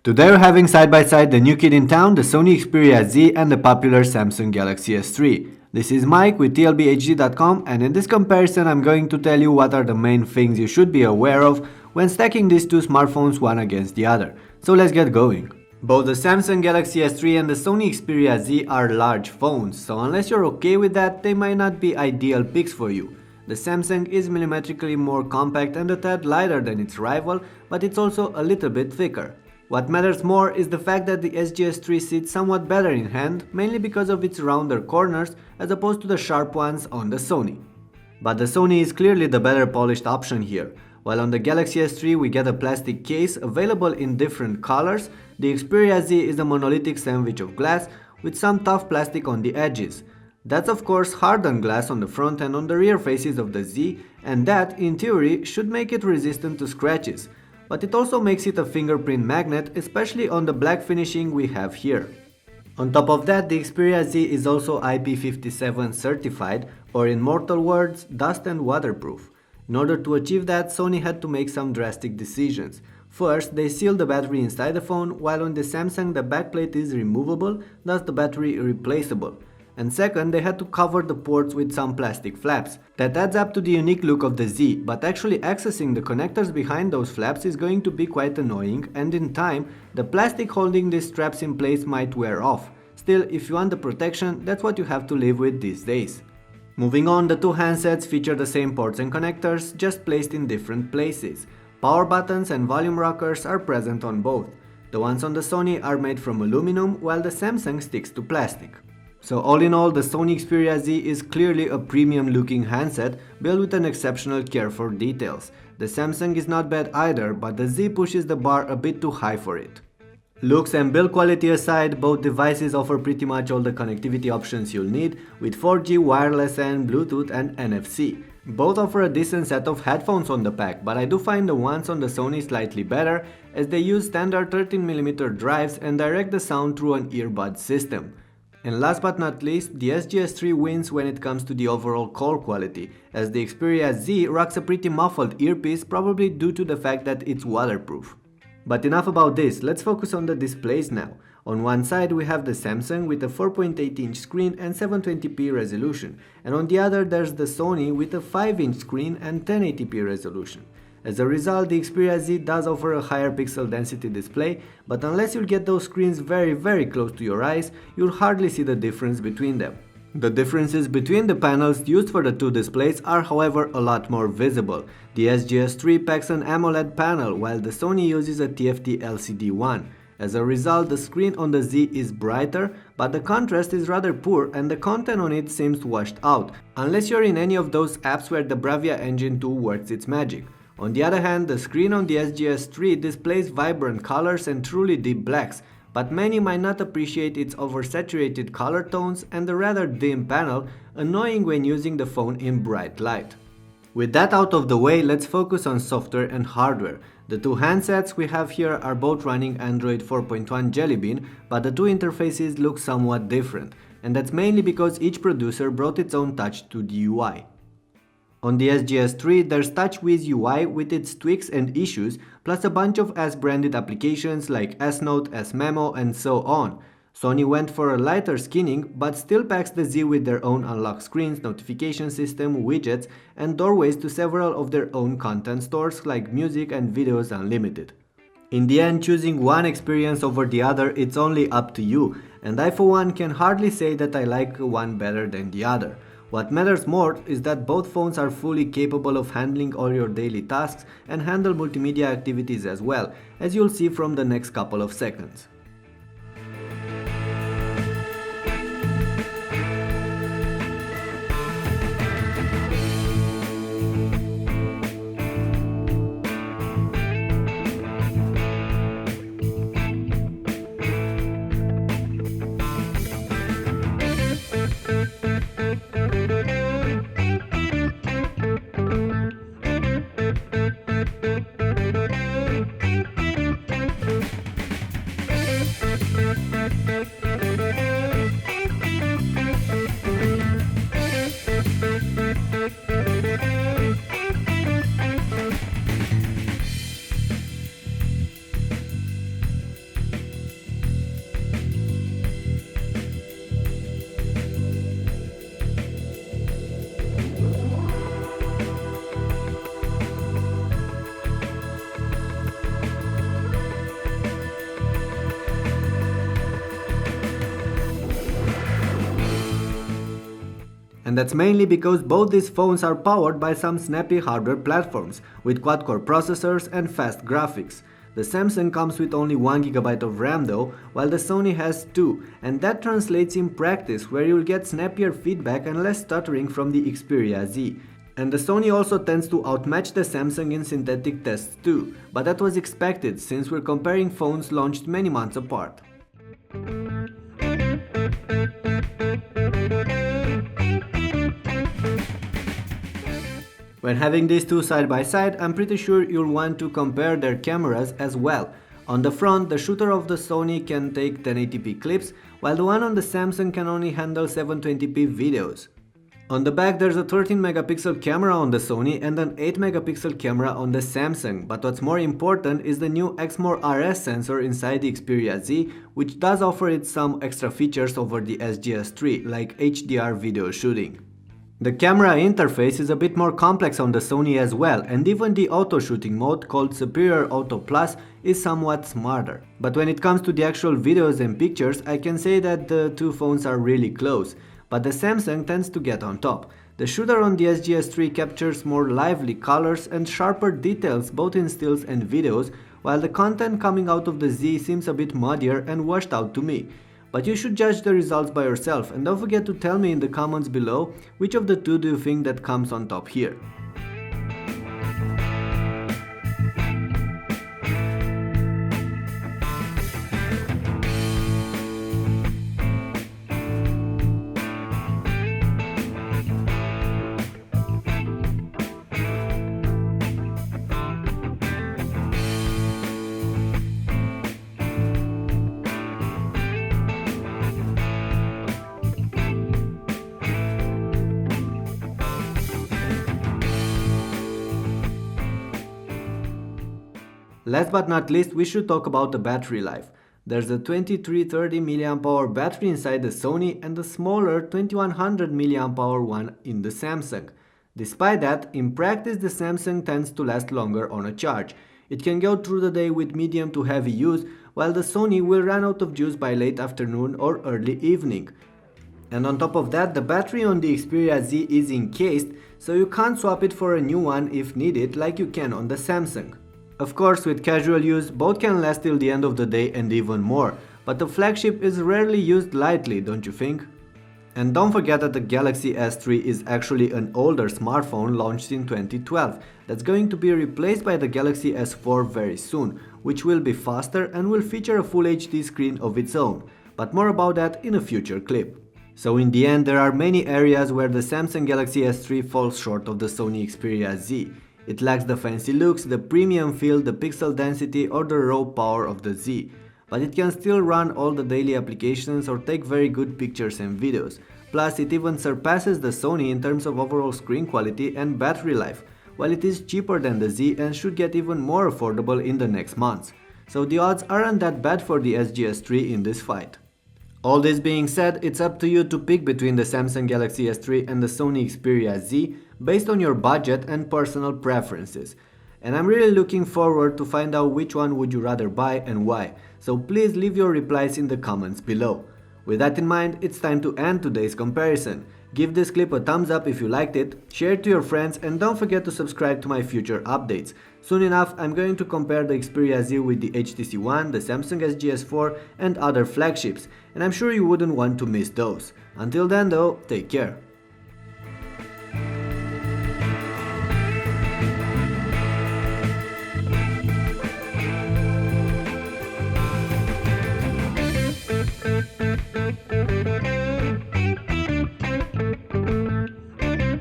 Today we're having side by side the new kid in town, the Sony Xperia Z and the popular Samsung Galaxy S3. This is Mike with tlbhd.com, and in this comparison I'm going to tell you what are the main things you should be aware of when stacking these two smartphones one against the other. So let's get going. Both the Samsung Galaxy S3 and the Sony Xperia Z are large phones, so unless you're okay with that, they might not be ideal picks for you. The Samsung is millimetrically more compact and a tad lighter than its rival, but it's also a little bit thicker. What matters more is the fact that the SGS3 sits somewhat better in hand, mainly because of its rounder corners as opposed to the sharp ones on the Sony. But the Sony is clearly the better polished option here. While on the Galaxy S3 we get a plastic case available in different colors, the Xperia Z is a monolithic sandwich of glass with some tough plastic on the edges. That's of course hardened glass on the front and on the rear faces of the Z, and that, in theory, should make it resistant to scratches. But it also makes it a fingerprint magnet, especially on the black finishing we have here. On top of that, the Xperia Z is also IP57 certified, or in mortal words, dust and waterproof. In order to achieve that, Sony had to make some drastic decisions. First, they sealed the battery inside the phone, while on the Samsung the backplate is removable, thus the battery replaceable. And second, they had to cover the ports with some plastic flaps. That adds up to the unique look of the Z, but actually accessing the connectors behind those flaps is going to be quite annoying, and in time, the plastic holding these straps in place might wear off. Still, if you want the protection, that's what you have to live with these days. Moving on, the two handsets feature the same ports and connectors, just placed in different places. Power buttons and volume rockers are present on both. The ones on the Sony are made from aluminum, while the Samsung sticks to plastic. So all in all, the Sony Xperia Z is clearly a premium looking handset built with an exceptional care for details. The Samsung is not bad either, but the Z pushes the bar a bit too high for it. Looks and build quality aside, both devices offer pretty much all the connectivity options you'll need, with 4G, wireless and Bluetooth and NFC. Both offer a decent set of headphones on the pack, but I do find the ones on the Sony slightly better, as they use standard 13mm drives and direct the sound through an earbud system. And last but not least, the SGS3 wins when it comes to the overall call quality, as the Xperia Z rocks a pretty muffled earpiece, probably due to the fact that it's waterproof. But enough about this, let's focus on the displays now. On one side we have the Samsung with a 4.8-inch screen and 720p resolution, and on the other there's the Sony with a 5-inch screen and 1080p resolution. As a result, the Xperia Z does offer a higher pixel density display, but unless you get those screens very close to your eyes, you'll hardly see the difference between them. The differences between the panels used for the two displays are however a lot more visible. The SGS3 packs an AMOLED panel, while the Sony uses a TFT LCD one. As a result, the screen on the Z is brighter, but the contrast is rather poor and the content on it seems washed out, unless you're in any of those apps where the Bravia Engine 2 works its magic. On the other hand, the screen on the SGS3 displays vibrant colors and truly deep blacks, but many might not appreciate its oversaturated color tones and the rather dim panel, annoying when using the phone in bright light. With that out of the way, let's focus on software and hardware. The two handsets we have here are both running Android 4.1 Jelly Bean, but the two interfaces look somewhat different, and that's mainly because each producer brought its own touch to the UI. On the SGS3, there's TouchWiz UI with its tweaks and issues, plus a bunch of S-branded applications like S-Note, S-Memo, and so on. Sony went for a lighter skinning, but still packs the Z with their own unlock screens, notification system, widgets, and doorways to several of their own content stores like Music and Videos Unlimited. In the end, choosing one experience over the other, it's only up to you, and I for one can hardly say that I like one better than the other. What matters more is that both phones are fully capable of handling all your daily tasks and handle multimedia activities as well, as you'll see from the next couple of seconds. And that's mainly because both these phones are powered by some snappy hardware platforms with quad-core processors and fast graphics. The Samsung comes with only 1GB of RAM though, while the Sony has 2, and that translates in practice where you'll get snappier feedback and less stuttering from the Xperia Z. And the Sony also tends to outmatch the Samsung in synthetic tests too, but that was expected since we're comparing phones launched many months apart. When having these two side by side, I'm pretty sure you'll want to compare their cameras as well. On the front, the shooter of the Sony can take 1080p clips, while the one on the Samsung can only handle 720p videos. On the back, there's a 13-megapixel camera on the Sony and an 8-megapixel camera on the Samsung, but what's more important is the new Exmor RS sensor inside the Xperia Z, which does offer it some extra features over the SGS3, like HDR video shooting. The camera interface is a bit more complex on the Sony as well, and even the auto shooting mode, called Superior Auto Plus, is somewhat smarter. But when it comes to the actual videos and pictures, I can say that the two phones are really close, but the Samsung tends to get on top. The shooter on the SGS3 captures more lively colors and sharper details both in stills and videos, while the content coming out of the Z seems a bit muddier and washed out to me. But you should judge the results by yourself, and don't forget to tell me in the comments below which of the two do you think that comes on top here. Last but not least, we should talk about the battery life. There's a 2330 mAh battery inside the Sony and a smaller 2100 mAh one in the Samsung. Despite that, in practice the Samsung tends to last longer on a charge. It can go through the day with medium to heavy use, while the Sony will run out of juice by late afternoon or early evening. And on top of that, the battery on the Xperia Z is encased, so you can't swap it for a new one if needed like you can on the Samsung. Of course, with casual use, both can last till the end of the day and even more, but the flagship is rarely used lightly, don't you think? And don't forget that the Galaxy S3 is actually an older smartphone launched in 2012 that's going to be replaced by the Galaxy S4 very soon, which will be faster and will feature a Full HD screen of its own, but more about that in a future clip. So in the end, there are many areas where the Samsung Galaxy S3 falls short of the Sony Xperia Z. It lacks the fancy looks, the premium feel, the pixel density or the raw power of the Z. But it can still run all the daily applications or take very good pictures and videos. Plus it even surpasses the Sony in terms of overall screen quality and battery life, while it is cheaper than the Z and should get even more affordable in the next months. So the odds aren't that bad for the SGS3 in this fight. All this being said, it's up to you to pick between the Samsung Galaxy S3 and the Sony Xperia Z based on your budget and personal preferences. And I'm really looking forward to find out which one would you rather buy and why, so please leave your replies in the comments below. With that in mind, it's time to end today's comparison. Give this clip a thumbs up if you liked it, share it to your friends, and don't forget to subscribe to my future updates. Soon enough, I'm going to compare the Xperia Z with the HTC One, the Samsung SGS4 and other flagships, and I'm sure you wouldn't want to miss those. Until then though, take care.